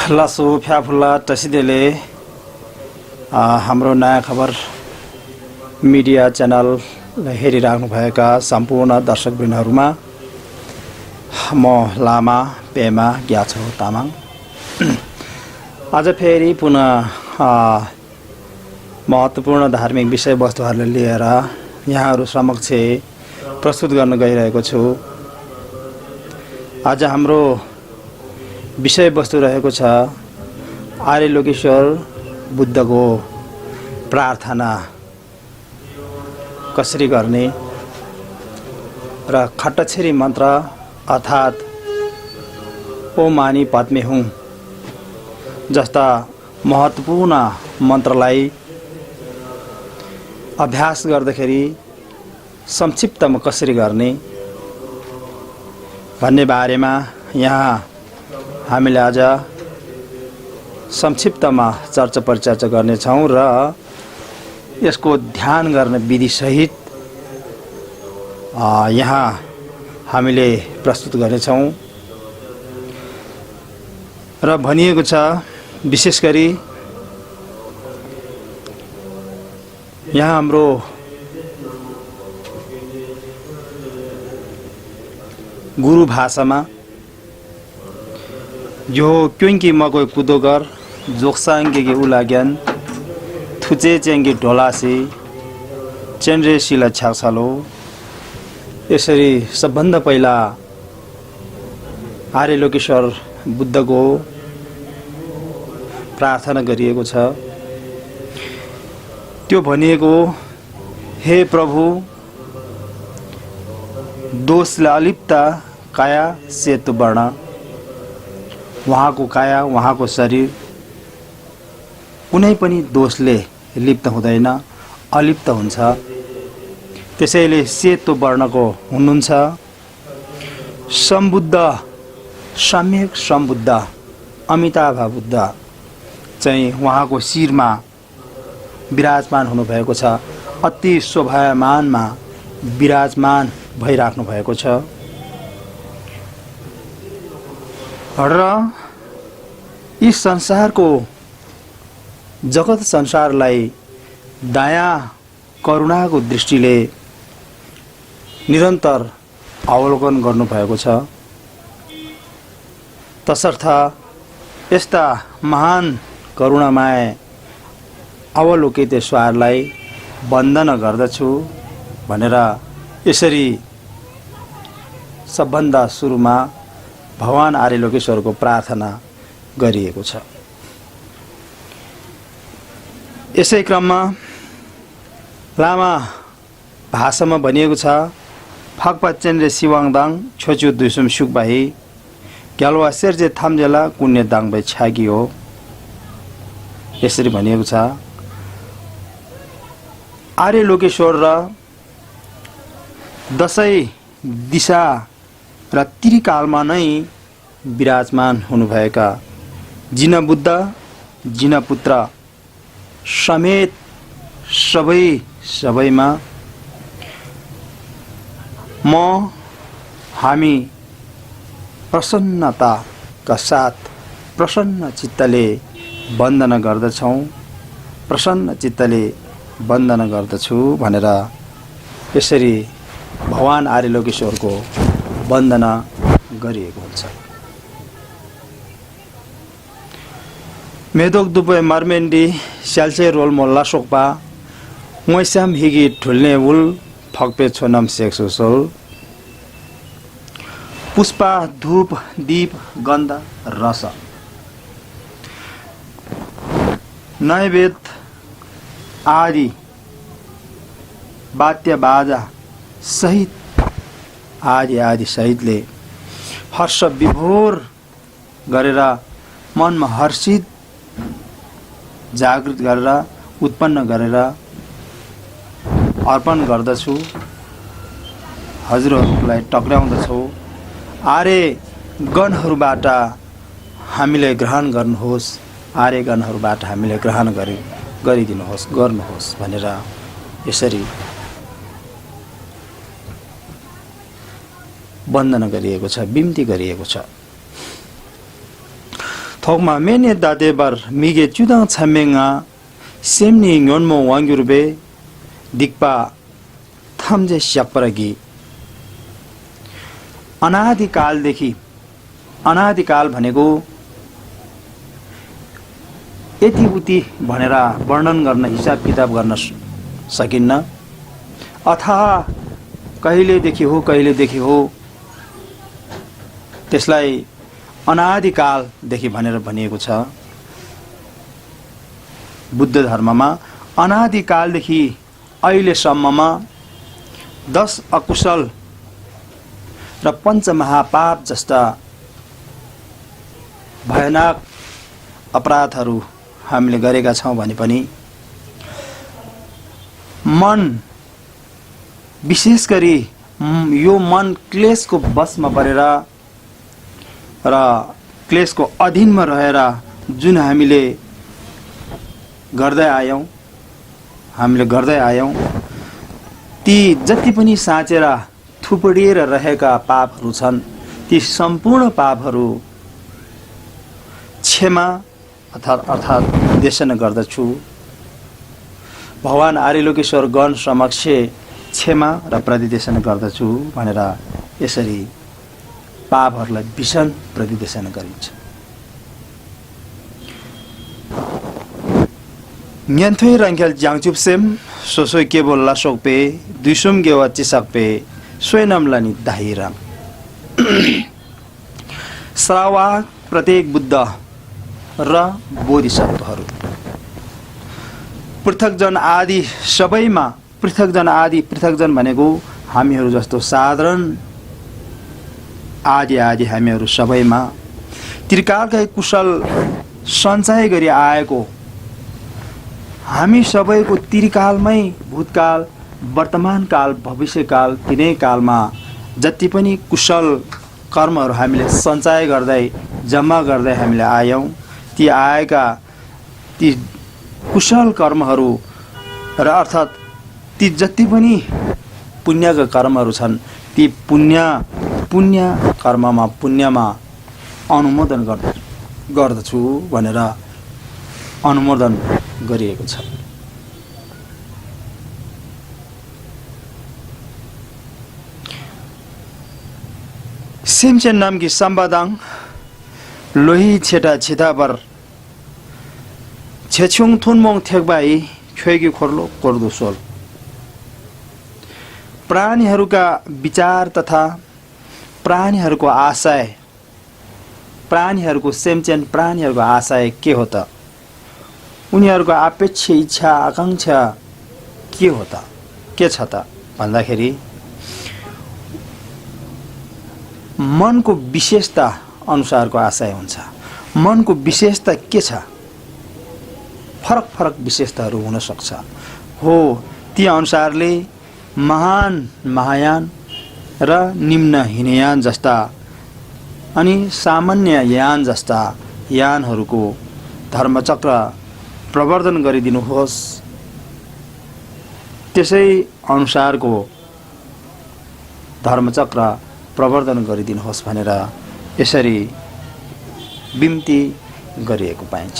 लासो फ्याफुल्ला टसिदेले हाम्रो नयाँ खबर मिडिया च्यानल हेरिराख्नुभएका सम्पूर्ण दर्शकवृन्दहरूमा म लामा पेमा ग्याछो तामाङ आज फेरि पुनः महत्त्वपूर्ण धार्मिक विषयवस्तुहरूलाई लिएर यहाँहरू समक्ष प्रस्तुत गर्न गइरहेको छु। आज हाम्रो विषयवस्तु रहेको छ आर्यलोकेश्वर बुद्धको प्रार्थना कसरी गर्ने र खट्टछेरी मन्त्र अर्थात् ओम मानी पद्मे हुँ जस्ता महत्त्वपूर्ण मन्त्रलाई अभ्यास गर्दाखेरि संक्षिप्तमा कसरी गर्ने भन्ने बारेमा यहाँ हामीले आज संक्षिप्तमा चर्चा परिचर्चा गर्नेछौँ र यसको ध्यान गर्ने विधि सहित यहाँ हामीले प्रस्तुत गर्नेछौँ र भनिएको छ विशेष गरी यहाँ हाम्रो गुरु भाषामा जो क्योंकि मको कुदोगर जोक्साङ्गे उलाग्यान थुचे चेङ्गे ढोलासी चेन्ड्रे शिला छ्याक्छालो यसरी सबभन्दा पहिला आर्यलोकेश्वर बुद्धको प्रार्थना गरिएको छ। त्यो भनिएको हे प्रभु दोषले अलिप्त काया सेतु वर्ण उहाँको काया उहाँको शरीर कुनै पनि दोषले लिप्त हुँदैन अलिप्त हुन्छ। त्यसैले सेतो वर्णको हुनुहुन्छ। सम्बुद्ध सम्यक सम्बुद्ध अमिताभ बुद्ध चाहिँ उहाँको शिरमा विराजमान हुनुभएको छ। अति शोभायमानमा विराजमान भइराख्नु भएको छ र यस संसारको जगत संसारलाई दया करुणाको दृष्टिले निरन्तर अवलोकन गर्नुभएको छ। तसर्थ यस्ता महान करुणामय अवलोकितेश्वरलाई वन्दना गर्दछु भनेर यसरी सबभन्दा सुरुमा भगवान आर्यलोकेश्वरको प्रार्थना गरिएको छ। यसै क्रममा लामा भाषामा भनिएको छ फाक्पा चेन्ड्रे सिवाङदाङ छोचु दुसुम सुकबाही ग्यालवा सेर्जे थाम्जेला कुन्ने दाङबाई छ्यागी हो। यसरी भनिएको छ आर्यलोकेश्वर र दशै दिशा र त्रिकालमा नै विराजमान हुनुभएका जिनबुद्ध जिनपुत्र समेत सबैमा हामी प्रसन्नताका साथ प्रसन्न चित्तले वन्दना गर्दछौँ प्रसन्न चित्तले वन्दना गर्दछु भनेर यसरी भगवान आर्यलोकेश्वरको वन्दना गरिएको हुन्छ। मेदोक दुपे मर्मेन्डी स्याल्चे रोल मोल्ला सोक्पा मैस्याम हिगी ठुल्ने उल फक्पे छोनम सेक्सोसोल पुष्पा धूप दीप गन्ध रस नैवेद्य आदि वाद्य बाजा सहित आदि सहितले हर्ष विभोर गरेर मनमा हर्षित जागृत गरेर उत्पन्न गरेर अर्पण गर्दछु हजुरहरूलाई टक्राउँदछु। आर्य गणहरूबाट हामीले ग्रहण गर्नुहोस् आर्य गणहरूबाट हामीले ग्रहण गरिदिनुहोस् गर्नुहोस् भनेर यसरी वन्दना गरिएको छ बिन्ती गरिएको छ। थोकमा मेने दादेबर मिगे चुदाङ छमेङा सेमनी न्योन्मो वाङ्गुरुबे दिक्पा थम्जे स्यापरगी अनादिकालदेखि अनादिकाल भनेको यति उति भनेर वर्णन गर्न हिसाब किताब गर्न सकिन्न अथवा कहिलेदेखि हो त्यसलाई अनादिकालदेखि भनेर भनिएको छ। बुद्ध धर्ममा अनादिकालदेखि अहिलेसम्ममा 10 अकुशल र पञ्चमहापाप जस्ता भयानक अपराधहरू हामीले गरेका छौं भने पनि मन विशेष गरी यो मन क्लेशको बसमा परेर र क्लेशको अधीनमा रहेर जुन हामीले गर्दै आयौं ती जति पनि साँचेर थुपडिएर रहेका पापहरू छन् ती सम्पूर्ण पापहरू क्षमा अर्थात् देशन गर्दछु। भगवान आर्यलोकेश्वर गण समक्ष क्षमा र प्रतिदेशन गर्दछु भनेर यसरी पापहरूलाई भीषण प्रतिदेशन गरिन्छ। न्यान्थोइ रङ्खेल ज्याङचुपसेम सोसोइ केबोल लासोकपे दुइसुम गेवा चिसाकपे स्वयंनमलानी दाहिराम श्रावक प्रत्येक बुद्ध र बोधिसत्वहरू पृथकजन आदि सबैमा पृथकजन भनेको हामीहरू जस्तो साधारण आदि हामीहरू सबैमा त्रिकालकै कुशल सञ्चय गरी आएको हामी सबैको त्रिकालमै भूतकाल वर्तमान काल भविष्यकाल तिनै कालमा जति पनि कुशल कर्महरू हामीले सञ्चय गर्दै जम्मा गर्दै हामीले आयौं ती आएका ती कुशल कर्महरू र अर्थात् ती जति पनि पुण्यका कर्महरू छन् ती पुण्य कर्ममा पुण्यमा अनुमोदन गर्दछु भनेर अनुमोदन गरिएको छ। सिमचेन नामकी सम्बादाङ लोही छेटा छिताबर छेछुङ थुनमोङ थेकबाई ख्वेगी खोर्लो कोर्दो सोल प्राणीहरूका विचार तथा प्राणीहरूको आशय प्राणीहरूको आशय के हो त उनीहरूको अपेक्षा इच्छा आकांक्षा के हो त के छ त भन्दाखेरि मनको विशेषता अनुसारको आशय हुन्छ। मनको विशेषता के छ फरक विशेषताहरू हुन सक्छ हो ती अनुसारले महान महायान र निम्न हिनयान जस्ता अनि सामान्य यान जस्ता यानहरूको धर्मचक्र प्रवर्धन गरिदिनुहोस् त्यसै अनुसारको धर्मचक्र प्रवर्धन गरिदिनुहोस् भनेर यसरी बिन्ती गरिएको पाइन्छ।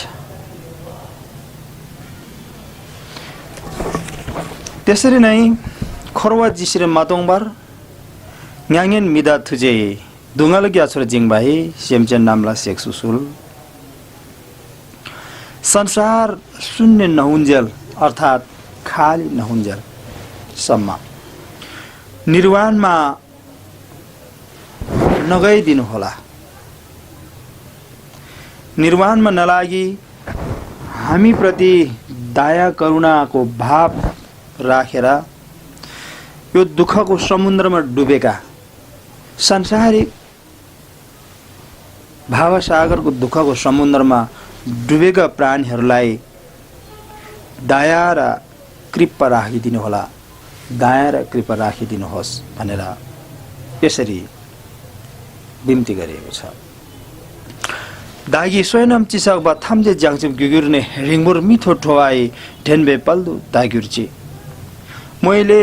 त्यसरी नै खोरवा जिसिरे मातोङबार न्याङेन मिदा थुजे दुंगल ग्याछोर जिङबाही सेमचेन नामला शेख सुसुल संसार शून्य नहुन्जेल अर्थात् खाली नहुन्जेल सम्म निर्वाणमा नगइदिनु होला। निर्वाणमा नलागी हामी प्रति दया करुणाको भाव राखेर यो दुःखको समुद्रमा डुबेका सांसारिक भावसागरको दुःखको समुद्रमा डुबेका प्राणीहरूलाई दया र कृपा राखिदिनु होला दया र कृपा राखिदिनुहोस् भनेर यसरी बिन्ती गरिएको छ। दागी स्वयं चिसक बा थाम्जे ज्याङचुप गुगुर्ने रिङबुर मिठो ठोवाई ढेनबे पल्दु दागुर्ची मैले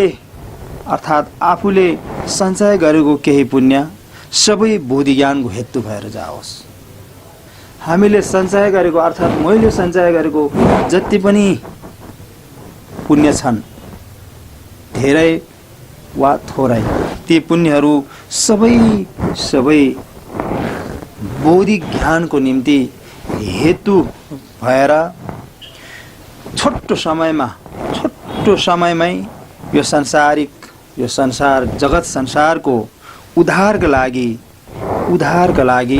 अर्थात् आफूले सञ्चय गरेको केही पुण्य सबै बोधि ज्ञानको हेतु भएर जाओस्। हामीले सञ्चय गरेको अर्थात् मैले सञ्चय गरेको जति पनि पुण्य छन्, धेरै वा थोरै, ती पुण्यहरू सबै बौद्धिक ज्ञानको निम्ति हेतु भएर छोटो समयमै यो संसार जगत संसारको उद्धारका लागि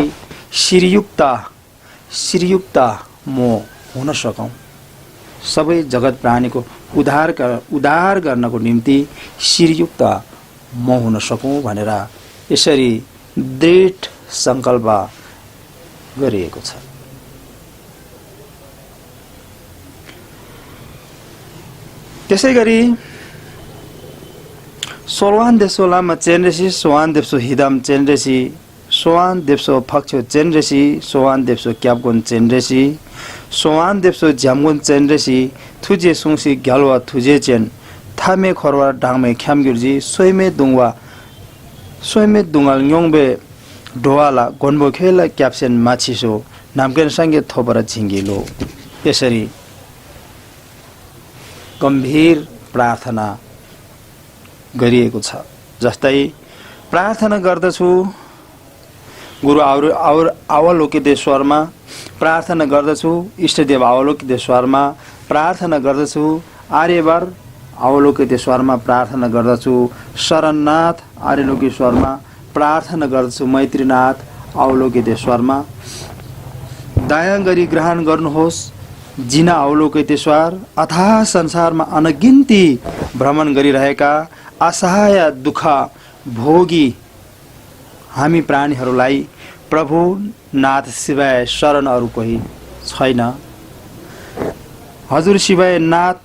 श्रीयुक्त म हुन सकौं, सबै जगत प्राणीको उद्धार गर्नको निम्ति श्रीयुक्त म हुन सकौं भनेर यसरी दृढ संकल्प गरिएको छ। त्यसैगरी सोलवान देशो लामा चेनरेसी, सोवान देशो हिदाम चेनरेसी, सोवान देशो फक्छो चेनरेसी, सोवान देशो क्यापगोन चेनरेसी, सोवान देशो झ्यामगोन चेनरेसी, थुजे सुङसी ग्यालवा थुजे चेन, थामे खरवा डाङमे ख्यामगिर्जी, सोइमे दुङाल न्योङबे ढोवाला गोन्बो खेला क्याप्सेन माछिसो नामकेन सँगै थोपर झिङ्गिलो। यसरी गम्भीर प्रार्थना गरिएको छ। जस्तै प्रार्थना गर्दछु गुरु अवलोकितेश्वरमा, प्रार्थना गर्दछु इष्टदेव अवलोकितेश्वरमा, प्रार्थना गर्दछु आर्यवर अवलोकितेश्वरमा, प्रार्थना गर्दछु शरणनाथ आर्यलोकेश्वरमा, प्रार्थना गर्दछु मैत्रीनाथ अवलोकितेश्वरमा। दया गरी ग्रहण गर्नुहोस् जिना अवलोकितेश्वर, अथाह संसारमा अनगिन्ती भ्रमण गरिरहेका असहाय दुःख भोगी हामी प्राणीहरूलाई प्रभु नाथ शिवाय शरण अरू कोही छैन। हजुर शिवाय नाथ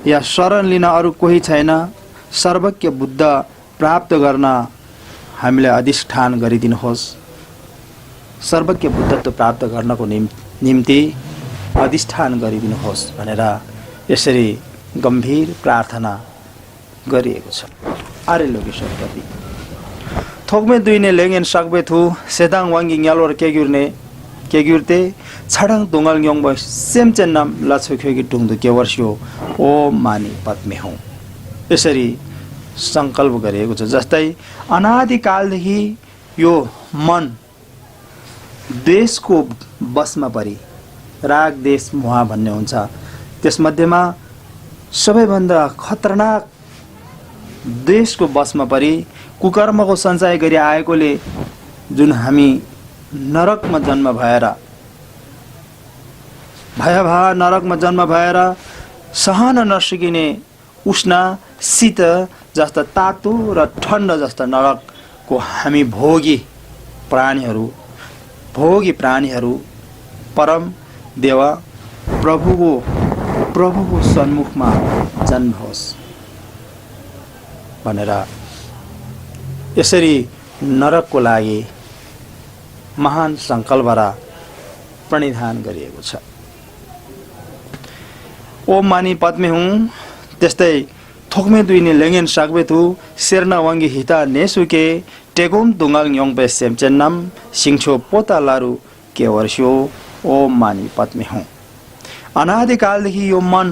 या शरण लिन अरू कोही छैन। सर्वज्ञ बुद्ध प्राप्त गर्न हामीलाई अधिष्ठान गरिदिनुहोस्। सर्वज्ञ बुद्धत्व प्राप्त गर्नको निम्ति अधिष्ठान गरिदिनुहोस् भनेर यसरी गम्भीर प्रार्थना गरिएको छ आर्यलोकेश्वरप्रति। थोकमे दुईने लेङेन सक्बे थु सेदाङ वाङ्गी ङ्यालोर केग्युर्ते छडाङ दोङ्गल ङ्योङ बस सेमचेन नाम लाछोख्योगी टुङदु केवर्स्यो ओ मानी पद्मे हौ। यसरी संकल्प गरिएको छ। जस्तै अनादिकालदेखि यो मन देशको बसमा परि राग देश मोह भन्ने हुन्छ। त्यसमध्येमा सबैभन्दा खतरनाक देशको बसमा परि कुकर्मको सञ्चय गरी आएकोले जुन हामी नरकमा जन्म भएर भयभा नरकमा जन्म भएर सहन नसकिने उष्ण शीत जस्ता तातो र ठण्ड जस्ता नरकको हामी भोगी प्राणीहरू परम देव प्रभुको सन्मुखमा जन्म होस् भनेर यसरी नरकको लागि महान संकल्प र प्रणिधान गरिएको छ। ओम मानी पद्मे हुँ। त्यस्तै थोकमे दुईने लेङेन सक्बे थु शेर्ना वाङ्गी हिता नेसुके टेगोम दुङ्गाल न्योङपे सेमचेन्नाम सिङछो पोता लारु के वर्ष्यो ओम मानी पद्मे हुँ। अनादिकालदेखि यो मन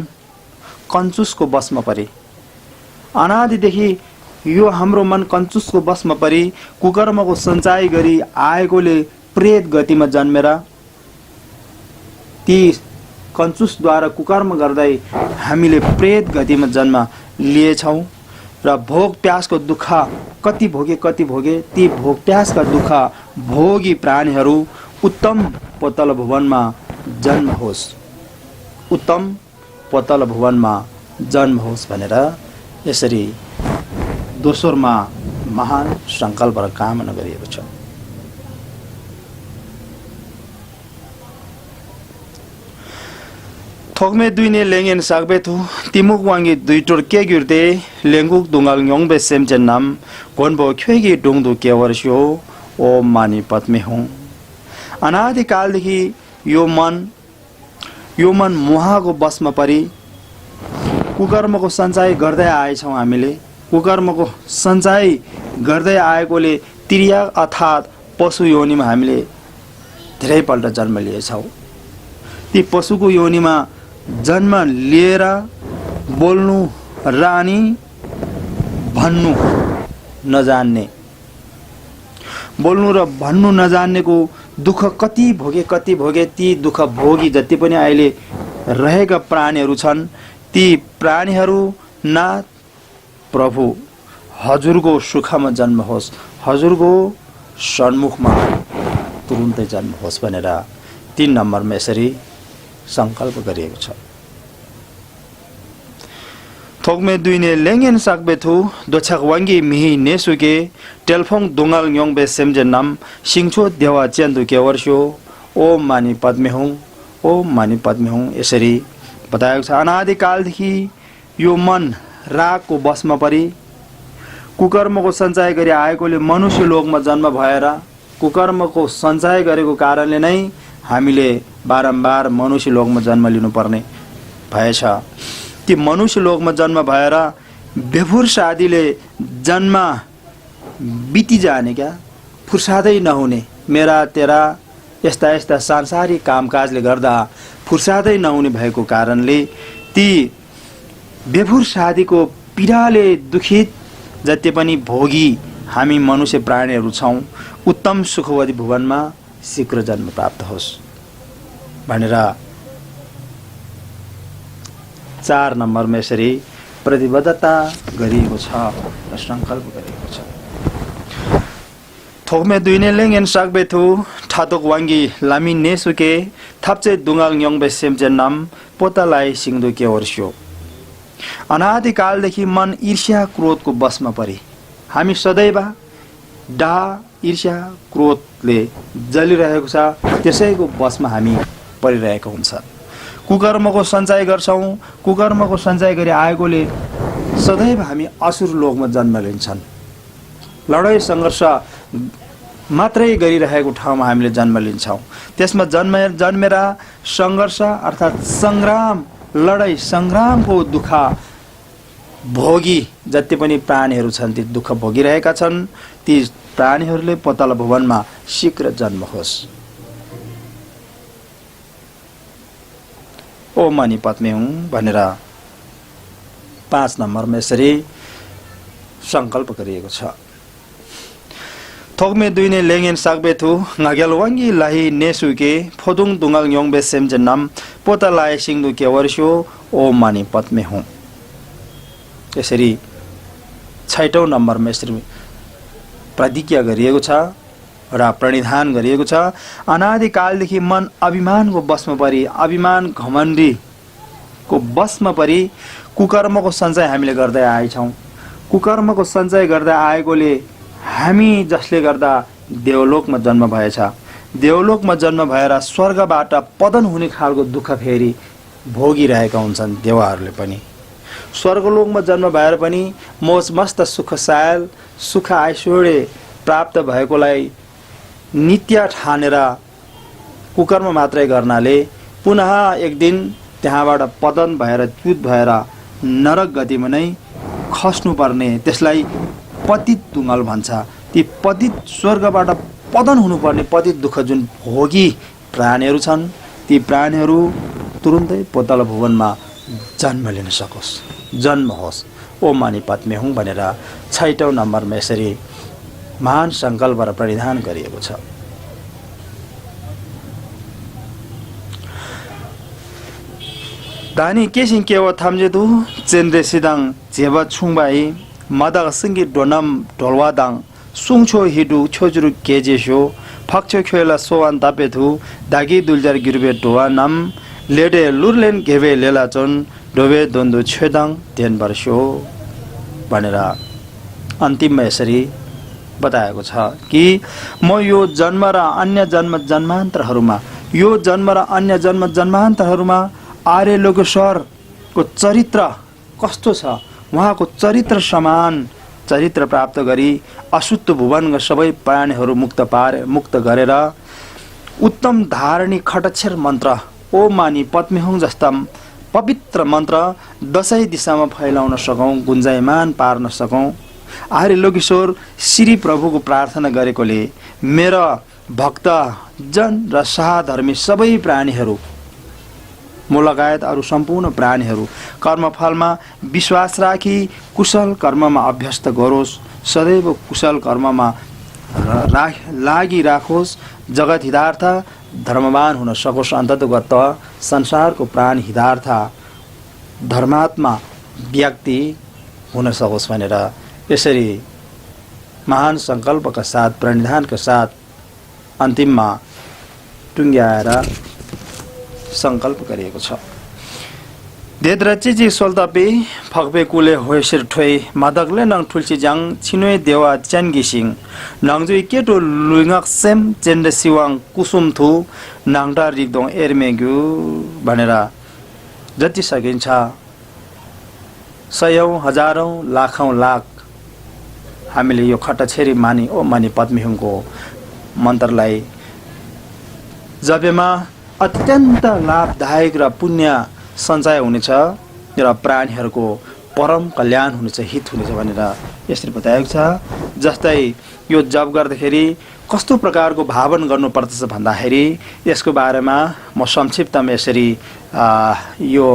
कञ्चुसको बसमा परि, अनादिदेखि यो हाम्रो मन कञ्चुसको बसमा परि कुकर्मको सञ्चाय गरी आएकोले प्रेत गतिमा जन्मेर ती कञ्चुसद्वारा कुकर्म गर्दै हामीले प्रेत गतिमा जन्म लिएछौँ र भोग प्यासको दुःख कति भोगे ती भोग प्यासका दुःख भोगी प्राणीहरू उत्तम पोतल भुवनमा जन्म होस्, उत्तम पोतल भुवनमा जन्म होस् भनेर यसरी दोस्रोमा महान संकल्प र कामना गरिएको छ। थोकमे दुईने लेङेन सक्बे थु तिमुक वाङ्गी दुई टोर के गिर्दे लेङ्गुक दुङ्गाल न्योङबे सेमचेन नाम घोनबो ख्वेगी डुङदु के वर्ष्यो ओम मानी पद्मे हुँ। अनादिकालदेखि यो मन मोहको बसमा परि कुकर्मको सञ्चय गर्दै आएछौँ। हामीले कुकर्मको सञ्चय गर्दै आएकोले तिर्या अर्थात् पशु योनिमा हामीले धेरैपल्ट जन्म लिएछौ। ती पशुको योनिमा जन्म लिएर बोल्नु र अनि भन्नु नजान्ने, बोल्नु र भन्नु नजान्नेको दुःख कति भोगे ती दुःख भोगी जति पनि अहिले रहेका प्राणीहरू छन्, ती प्राणीहरू नाथ प्रभु हजुरको सुखमा जन्म होस्, हजुरको सन्मुखमा तुरुन्तै जन्म होस् भनेर 3 नम्बरमा यसरी संकल्प गरिएको छ। थोकमे दुइने लेङेन साकबेथु दोछक वाङ्गी मिहि नेसुके टेलफोङ दुङल न्योङबे सेमजे नाम सिङछो देवा च्यान्दु के वर्षो ओम मानी पद्मे हुँ, ओम मानी पद्मे हुँ यसरी बताएको छ। अनादिकालदेखि यो मन रागको बसमा परि कुकर्मको सञ्चय गरी आएकोले मनुष्य लोकमा जन्म भएर कुकर्मको सञ्चय गरेको कारणले नै हामीले बारम्बार मनुष्य लोकमा जन्म लिनुपर्ने भएछ। ती मनुष्य लोकमा जन्म भएर बेफुर्स आदिले जन्म बिति जाने, क्या फुर्सादै नहुने, मेरा तेरा यस्ता यस्ता सांसारिक कामकाजले गर्दा फुर्सादै नहुने भएको कारणले ती बेफुर्स आदिको पीडाले दुखित जति पनि भोगी हामी मनुष्य प्राणीहरू छौँ, उत्तम सुखवती भुवनमा शीघ्र जन्म प्राप्त होस् भनेर 4 नम्बरमा यसरी प्रतिबद्धता गरिएको छ र संकल्प गरिएको छ। थोकमे दुइने लेङेन साकबेथु ठातोक वाङ्गी लामी नेसुके थाप्चे दुङाल न्योङबे सेमचे नाम पोतालाई सिङदु के वर्ष्यो। अनादिकालदेखि मन ईर्ष्या क्रोधको बसमा परि हामी सदैव डाह ईर्ष्या क्रोधले जलिरहेको छ, त्यसैको बसमा हामी परिरहेको हुन्छ। कुकर्मको सञ्चय गर्छौँ, कुकर्मको सञ्चय गरी आएकोले सदैव हामी असुर लोकमा जन्म लिन्छन्। लडाइँ सङ्घर्ष मात्रै गरिरहेको ठाउँमा हामीले जन्म लिन्छौँ। त्यसमा जन्मेर सङ्घर्ष अर्थात् सङ्ग्राम, लडाइँ सङ्ग्रामको दुःख भोगी जति पनि प्राणीहरू छन्, ती दुःख भोगिरहेका छन्। ती प्राणीहरूले पतल भुवनमा शीघ्र जन्म होस्। ओ मनी पद्मे हुँ भनेर 5 नम्बरमा यसरी संकल्प गरिएको छ। थोकमे दुइने लेङेन साकबेथु ngagel wangi lahi nesuke फोदुङ दुङल न्योङबे सेमजे नाम पोता लाए सिङदु के वर्षो ओ मानी पद्मे हुँ यसरी 6औं नम्बरमा यसरी प्रतिज्ञा गरिएको छ र प्रणिधान गरिएको छ। अनादिकालदेखि मन अभिमानको बसमा परि, अभिमान घमण्डीको बसमा परि कुकर्मको सञ्चय हामीले गर्दै आएछौँ। कुकर्मको सञ्चय गर्दै आएकोले हामी जसले गर्दा देवलोकमा जन्म भएछ, देवलोकमा जन्म भएर स्वर्गबाट पतन हुने खालको दुःख फेरि भोगिरहेका हुन्छन् देवहरूले पनि। स्वर्गलोकमा जन्म भएर पनि मोज मस्त सुख सायल सुख ऐश्वर्य प्राप्त भएकोलाई नित्य ठानेर कुकर्म मात्रै गर्नाले पुनः एक दिन त्यहाँबाट पतन भएर च्युत भएर नरक गतिमा नै खस्नुपर्ने, त्यसलाई पतित दुङल भन्छ। ती पतित स्वर्गबाट पतन हुनुपर्ने पतित दुःख जुन भोगी प्राणीहरू छन्, ती प्राणीहरू तुरुन्तै पोतल भुवनमा जन्म लिन सकोस्, जन्म होस्। ओ मानी पद्मे हुँ भनेर 6औं नम्बरमा यसरी महान संकल्प र परिधान गरिएको छ। दानी केसिङ केवा थाम्जेदु चेन्द्रे सिदाङ जेबा छुङबाई मदग सिङ्गी डोनम ढोलवादाङ सुङछो हिडु छोजुरु केजेसो फक्छो खेला सोवान तापेथु दागी दुलजार गिरबे डोवा नाम लेडे लुरलेन घेबे लेलाचन डोबे दोन्दो छेदाङ देन वर्षो भनेर अन्तिममा यसरी बताएको छ कि म यो जन्म र अन्य जन्मान्तरहरूमा, यो जन्म र अन्य जन्मान्तरहरूमा आर्य लोकेश्वरको चरित्र कस्तो छ, उहाँको चरित्र समान चरित्र प्राप्त गरी अशुद्ध भुवनका सबै प्राणीहरू मुक्त गरेर उत्तम धारणी खटक्षर मन्त्र ओ मानी पद्मे हुँ जस्ता पवित्र मन्त्र दशै दिशामा फैलाउन सकौँ, गुन्जायमान पार्न सकौँ। आर्य लोकेश्वर श्री प्रभुको प्रार्थना गरेकोले मेरा भक्त जन र साधर्मी सबै प्राणीहरू म लगायत अरू सम्पूर्ण प्राणीहरू कर्मफलमा विश्वास राखी कुशल कर्ममा अभ्यस्त गरोस्, सदैव कुशल कर्ममा लागिराखोस्, जगत हितार्थ धर्मवान हुन सकोस्, अन्ततः संसारको प्राण हितार्थ धर्मात्मा व्यक्ति हुन सकोस् भनेर यसरी महान सङ्कल्पका साथ प्रणिधानका साथ अन्तिममा टुङ्ग्याएर सङ्कल्प गरिएको छ। देद्रचिजी सोल्तपी फक्बे कुले होइसिर ठोइ मदकले नङ ठुल्सी जाङ छिनोइ देवा च्याङ्गिसिङ नङजुइ केटो लुइङक सेम चेन्डे सिवाङ कुसुम थु नाङडा रिक्दोङ एर्मेग्यु भनेर जति सकिन्छ सयौं हजारौं लाखौं लाख हामीले यो खटछेरी मानी ओ मानी पद्मिहुङको मन्त्रलाई जपेमा अत्यन्त लाभदायक र पुण्य सञ्चय हुनेछ र प्राणीहरूको परम कल्याण हुनेछ, हित हुनेछ भनेर यसरी बताएको छ। जस्तै यो जप गर्दाखेरि कस्तो प्रकारको भावन गर्नुपर्दछ भन्दाखेरि यसको बारेमा म संक्षिप्तमा यसरी यो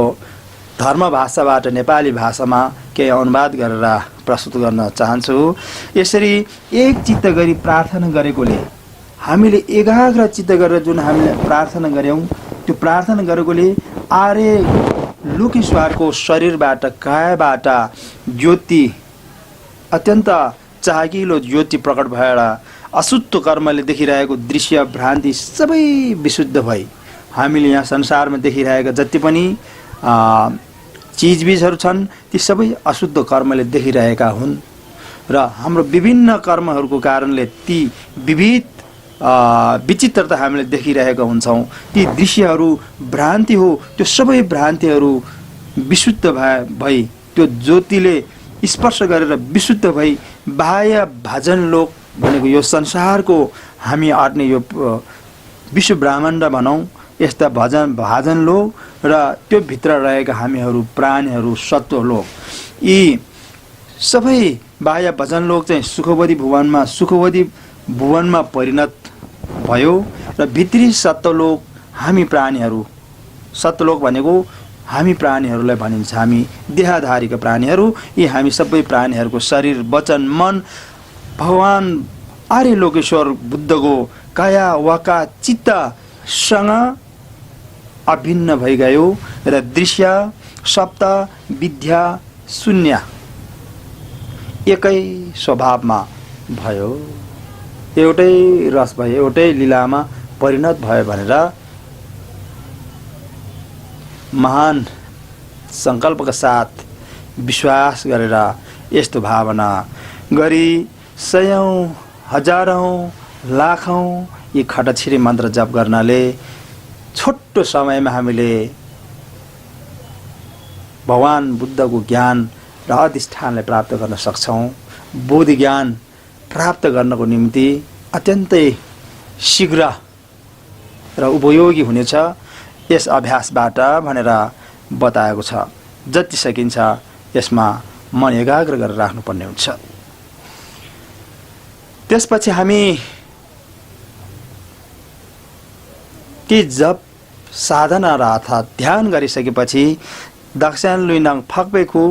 धर्म भाषाबाट नेपाली भाषामा केही अनुवाद गरेर प्रस्तुत गर्न चाहन्छु। यसरी एक चित्त गरी प्रार्थना गरेकोले हामीले एकाग्र चित्त गरेर जुन हामीले प्रार्थना गर्यौं त्यो प्रार्थना गरेकोले आर्य लोकेश्वरको शरीरबाट कायाबाट ज्योति अत्यन्त चागिलो ज्योति प्रकट भएर अशुद्ध कर्मले देखिरहेको दृश्य भ्रान्ति सबै विशुद्ध भई हामीले यहाँ संसारमा देखिरहेका जति पनि चिजबिजहरू छन् ती सबै अशुद्ध कर्मले देखिरहेका हुन् र हाम्रो विभिन्न कर्महरूको कारणले ती विविध विचित्रता हामीले देखिरहेका हुन्छौँ। ती दृश्यहरू भ्रान्ति हो, त्यो सबै भ्रान्तिहरू विशुद्ध भई त्यो ज्योतिले स्पर्श गरेर विशुद्ध भई बाह्य भाजन लोक भनेको यो संसारको हामी अट्ने यो विश्व ब्रह्माण्ड भनौँ यस्ता भाजन लोक र त्यो भित्र रहेका हामीहरू प्राणीहरू सत्व लोक यी सबै बाह्य भजन लोक चाहिँ सुखवदी भुवनमा परिणत भयो र भित्री सत्वलोक हामी प्राणीहरू, सत्वलोक भनेको हामी प्राणीहरूलाई भनिन्छ, हामी देहधारीका प्राणीहरू, यी हामी सबै प्राणीहरूको शरीर वचन मन भगवान आर्य लोकेश्वर बुद्धको काया वाका चित्तसँग अभिन्न भइगयो र दृश्य सप्त विद्या शून्य एकै स्वभावमा भयो, एउटै रस भयो, एउटै लीलामा परिणत भयो भनेर महान सङ्कल्पका साथ विश्वास गरेर यस्तो भावना गरी सयौं हजारौं लाखौं यी खटछिरी मन्त्र जप गर्नाले छोटो समयमा हामीले भगवान बुद्धको ज्ञान र अधिष्ठानलाई प्राप्त गर्न सक्छौं। बोधि ज्ञान प्राप्त गर्नको निम्ति अत्यन्तै शीघ्र र उपयोगी हुनेछ यस अभ्यासबाट भनेर बताएको छ। जति सकिन्छ यसमा मन एकाग्र गरेर राख्नुपर्ने हुन्छ। त्यसपछि हामी ती जप साधना र अर्थात् ध्यान गरिसकेपछि दक्षिण लुइनाङ फक्बेखु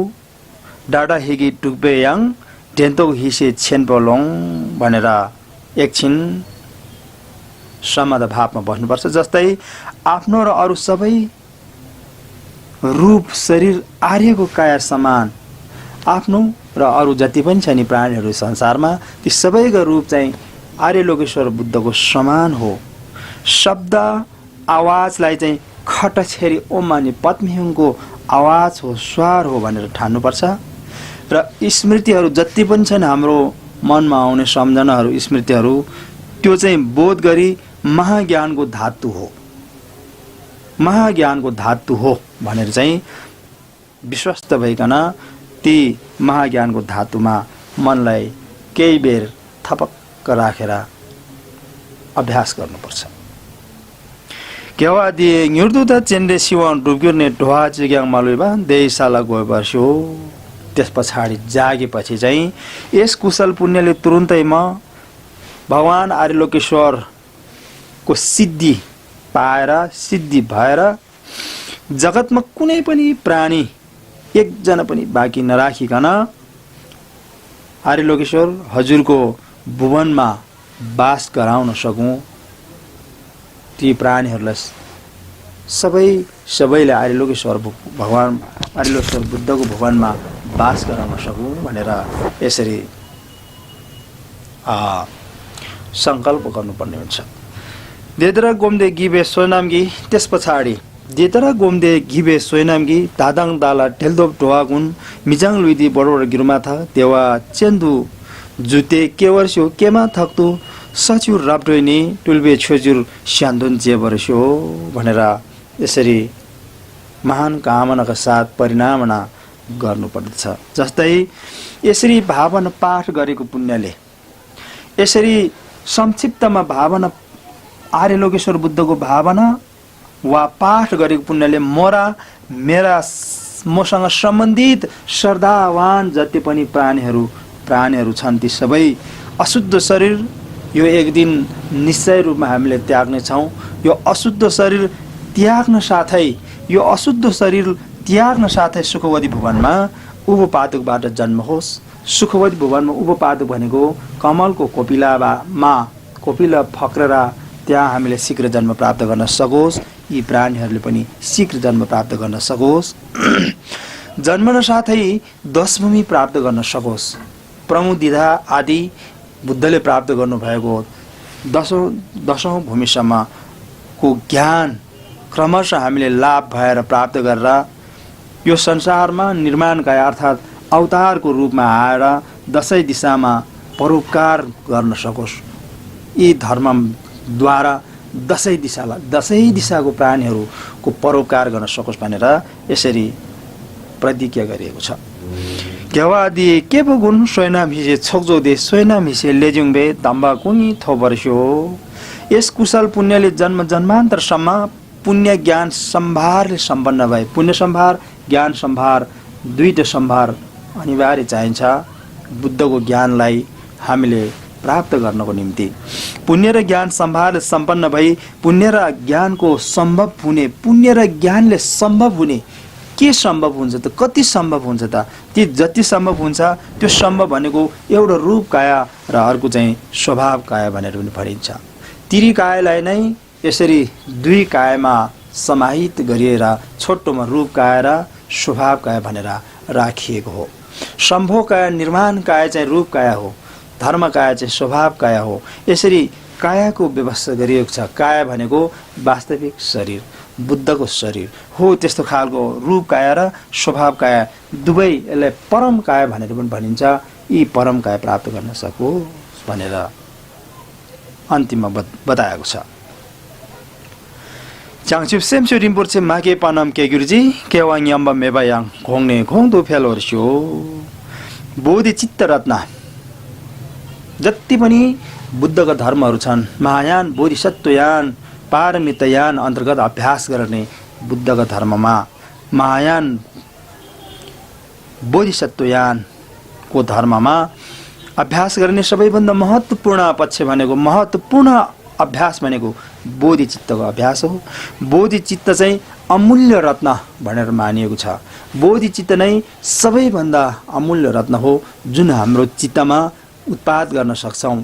डाडा हिगी टुक्बेयाङ ढेन्तो हिसे छेनपोलोङ भनेर एकछिन समद भावमा बस्नुपर्छ। जस्तै आफ्नो र अरू सबै रूप शरीर आर्यको काया समान, आफ्नो र अरू जति पनि छ नि प्राणीहरू संसारमा ती सबैको रूप चाहिँ आर्य लोकेश्वर बुद्धको समान हो। शब्द आवाजलाई चाहिँ खटछेरी ओम अनि पद्मिहुङको आवाज हो, स्वर हो भनेर ठान्नुपर्छ र स्मृतिहरू जति पनि छन् हाम्रो मनमा आउने सम्झनाहरू स्मृतिहरू त्यो चाहिँ बोध गरी महाज्ञानको धातु हो, महाज्ञानको धातु हो भनेर चाहिँ विश्वस्त भइकन ती महाज्ञानको धातुमा मनलाई केही बेर थपक्क राखेर अभ्यास गर्नुपर्छ। केवा दिए न्युर्दुता चेन्डे सिवान डुब्गिर्ने ढोहा चिग्याङ मालुइबा देशशाला गएपछि त्यस पछाडि जागेपछि चाहिँ यस कुशल पुण्यले तुरुन्तै म भगवान आर्यलोकेश्वर को सिद्धि पाएर सिद्धि भएर जगतमा कुनै पनि प्राणी एकजना पनि बाँकी नराखिकन आर्यलोकेश्वर हजुरको भुवनमा वास गराउन सकौं, ती प्राणीहरूलाई सबैले आर्यलोकेश्वर भगवान आर्यलोकेश्वर बुद्धको भुवनमा वास गराउन सकौं भनेर यसरी संकल्प गर्नुपर्ने हुन्छ। देदरा गोमदे गिबे सोनामगी त्यस पछाडि देदरा गोमदे गिबे सोनामगी दादाङ दाला ढेलदोप ढोवागुन मिजाङ लुइदी बडोड गिरुमाथा देवा चेन्दु जुते केवर्स्यो केमा थक्तु सचिउ राप्डोइनी टुल्बे छोजुर स्यान्दुन जेबरस्यो भनेर यसरी महान कामनाका साथ परिणामना गर्नुपर्दछ। जस्तै यसरी भावना पाठ गरेको पुण्यले, यसरी संक्षिप्तमा भावना आर्यलोकेश्वर बुद्धको भावना वा पाठ गरेको पुण्यले मसँग सम्बन्धित श्रद्धावान जति पनि प्राणीहरू छन् ती सबै अशुद्ध शरीर यो एक दिन निश्चय रूपमा हामीले त्याग्ने छौं। यो अशुद्ध शरीर त्याग्न साथै सुखवती भुवनमा उपपादकबाट जन्म होस्। सुखवती भुवनमा उपपादक भनेको कमलको कोपिला फक्रेर त्यहाँ हामीले शीघ्र जन्म प्राप्त गर्न सकोस्, यी प्राणीहरूले पनि शीघ्र जन्म प्राप्त गर्न सकोस्। जन्मन साथै दशभूमि प्राप्त गर्न सकोस्। प्रमुदिधा आदि बुद्धले प्राप्त गर्नुभएको दशौं भूमिसम्मको ज्ञान क्रमशः हामीले लाभ भएर प्राप्त गरेर यो संसारमा निर्माणकाय अर्थात् अवतारको रूपमा आएर दशै दिशामा परोपकार गर्न सकोस्। यी धर्मद्वारा दशै दिशाको प्राणीहरूको परोपकार गर्न सकोस् भनेर यसरी प्रतिज्ञा गरिएको छ। गेवादी के बगुन सोइनाम हिसे छोकजोदे सोइनाम हिसे लेजुङबे दम्बा कुनी थोबर्स्यो। यस कुशल पुण्यले जन्म जन्मान्तरसम्म पुण्य ज्ञान सम्भारले सम्पन्न भए। पुण्य सम्भार ज्ञान सम्भार दुईटा सम्भार अनिवार्य चाहिन्छ बुद्धको ज्ञानलाई हामीले प्राप्त गर्नको निम्ति। पुण्य र ज्ञान सम्भारले सम्पन्न भई पुण्य र ज्ञानको सम्भव हुने, पुण्य र ज्ञानले सम्भव हुने के सम्भव हुन्छ त, कति सम्भव हुन्छ त, ती जति सम्भव हुन्छ त्यो सम्भव भनेको एउटा रूप काया र अर्को चाहिँ स्वभाव काया भनेर पनि भनिन्छ। तिरी कायालाई नै यसरी दुई कायामा समाहित गरिएर छोटोमा रूप काया र स्वभाव काया भनेर राखिएको हो। सम्भव काया निर्माण काया चाहिँ रूप काया हो, धर्म काया चाहिँ स्वभाव काया हो। यसरी कायाको व्यवस्था गरिएको छ। काया भनेको वास्तविक शरीर, बुद्धको शरीर हो। त्यस्तो खालको रूप काया र स्वभाव काया दुवै यसलाई परम काया भनेर पनि भनिन्छ। यी परम काया प्राप्त गर्न सकोस् भनेर अन्तिममा बताएको छ। चाङचुप सेमसु रिम्पोर्चे मागे पनम केगुरुजी केवाङ यम्बा मेबायाङ घोङ्ने घोङ्दो फेलोर्स्यो। बोधि चित्त रत्न जति पनि बुद्धका धर्महरू छन्, महायान, बोधिसत्वयान, पारमितयान अन्तर्गत अभ्यास गर्ने बुद्धका धर्ममा महायान बोधिसत्वयानको धर्ममा अभ्यास गर्ने सबैभन्दा महत्त्वपूर्ण पक्ष भनेको, महत्त्वपूर्ण अभ्यास भनेको बोधिचित्तको अभ्यास हो। बोधिचित्त चाहिँ अमूल्य रत्न भनेर मानिएको छ। बोधिचित्त नै सबैभन्दा अमूल्य रत्न हो जुन हाम्रो चित्तमा उत्पाद गर्न सक्छौं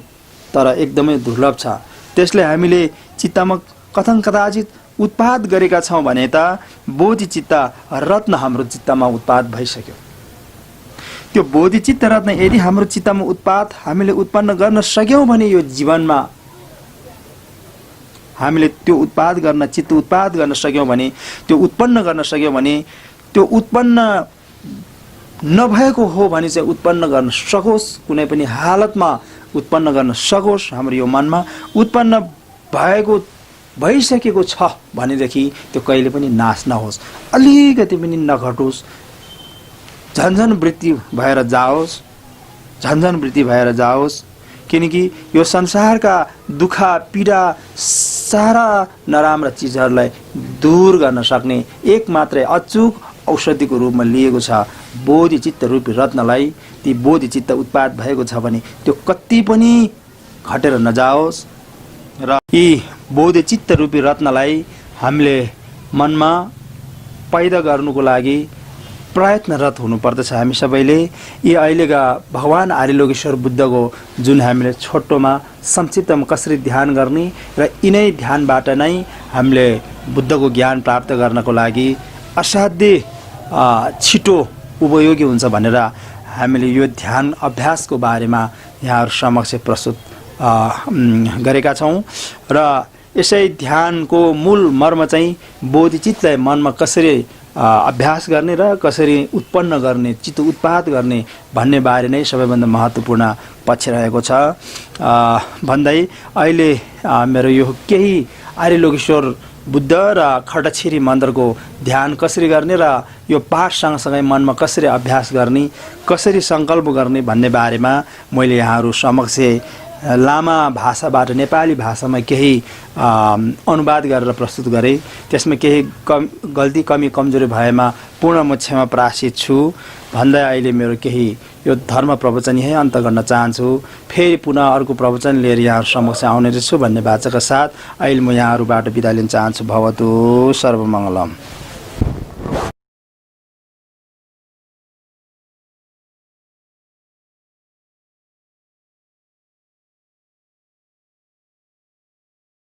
तर एकदमै दुर्लभ छ। त्यसले हामीले चित्तमा कथन कदाचित उत्पाद गरेका छौं भने त बोधिचित्त रत्न हाम्रो चित्तमा उत्पाद भइसक्यो। त्यो बोधिचित्त रत्न यदि हाम्रो चित्तमा हामीले उत्पन्न गर्न सक्यौं भने यो जीवनमा हामीले त्यो चित्त उत्पाद गर्न सक्यौं भने, त्यो उत्पन्न गर्न सक्यौं भने, त्यो उत्पन्न नभएको हो भने चाहिँ उत्पन्न गर्न सकोस्, कुनै पनि हालतमा उत्पन्न गर्न सकोस्। हाम्रो यो मनमा उत्पन्न भइसकेको छ भनेदेखि त्यो कहिले पनि नाश नहोस्, अलिकति पनि नघटोस्, झन्झन वृत्ति भएर जाओस्। किनकि यो संसारका दुःख पीडा सारा नराम्रा चिजहरूलाई दूर गर्न सक्ने एक मात्रै अचूक औषधिको रूपमा लिएको छ बोधिचित्त रूपी रत्नलाई। ती बोधिचित्त उत्पाद भएको छ भने त्यो कति पनि घटेर नजाओस् र यी बौद्ध चित्त रूपी रत्नलाई हामीले मनमा पैदा गर्नुको लागि प्रयत्नरत हुनुपर्दछ। हामी सबैले यी अहिलेका भगवान आर्यलोकेश्वर बुद्धको जुन हामीले छोटोमा संक्षिप्तमा कसरी ध्यान गर्ने र यिनै ध्यानबाट नै हामीले बुद्धको ज्ञान प्राप्त गर्नको लागि असाध्य छिटो उपयोगी हुन्छ भनेर हामीले यो ध्यान अभ्यासको बारेमा यहाँहरू समक्ष प्रस्तुत गरेका छौँ। र यसै ध्यानको मूल मर्म चाहिँ बोधिचित्तलाई मनमा कसरी अभ्यास गर्ने र कसरी उत्पन्न गर्ने, चित्त उत्पाद गर्ने भन्ने बारे नै सबैभन्दा महत्त्वपूर्ण पक्ष रहेको छ भन्दै अहिले मेरो यो केही आर्यलोकेश्वर बुद्ध र खड्गछिरी मन्दिरको ध्यान कसरी गर्ने र यो पाठ सँगसँगै मनमा कसरी अभ्यास गर्ने, कसरी सङ्कल्प गर्ने भन्ने बारेमा मैले यहाँहरू समक्ष लामा भाषाबाट नेपाली भाषामा केही अनुवाद गरेर प्रस्तुत गरेँ। त्यसमा केही गल्ती कमी कमजोरी भएमा पूर्ण म क्षमा प्रार्थी छु भन्दै अहिले मेरो केही यो धर्म प्रवचन यही अन्त गर्न चाहन्छु। फेरि पुनः अर्को प्रवचन लिएर यहाँहरू समक्ष आउने रहेछु भन्ने वाचाका साथ अहिले म यहाँहरूबाट बिदा लिन चाहन्छु। भवतु सर्वमङ्गलम।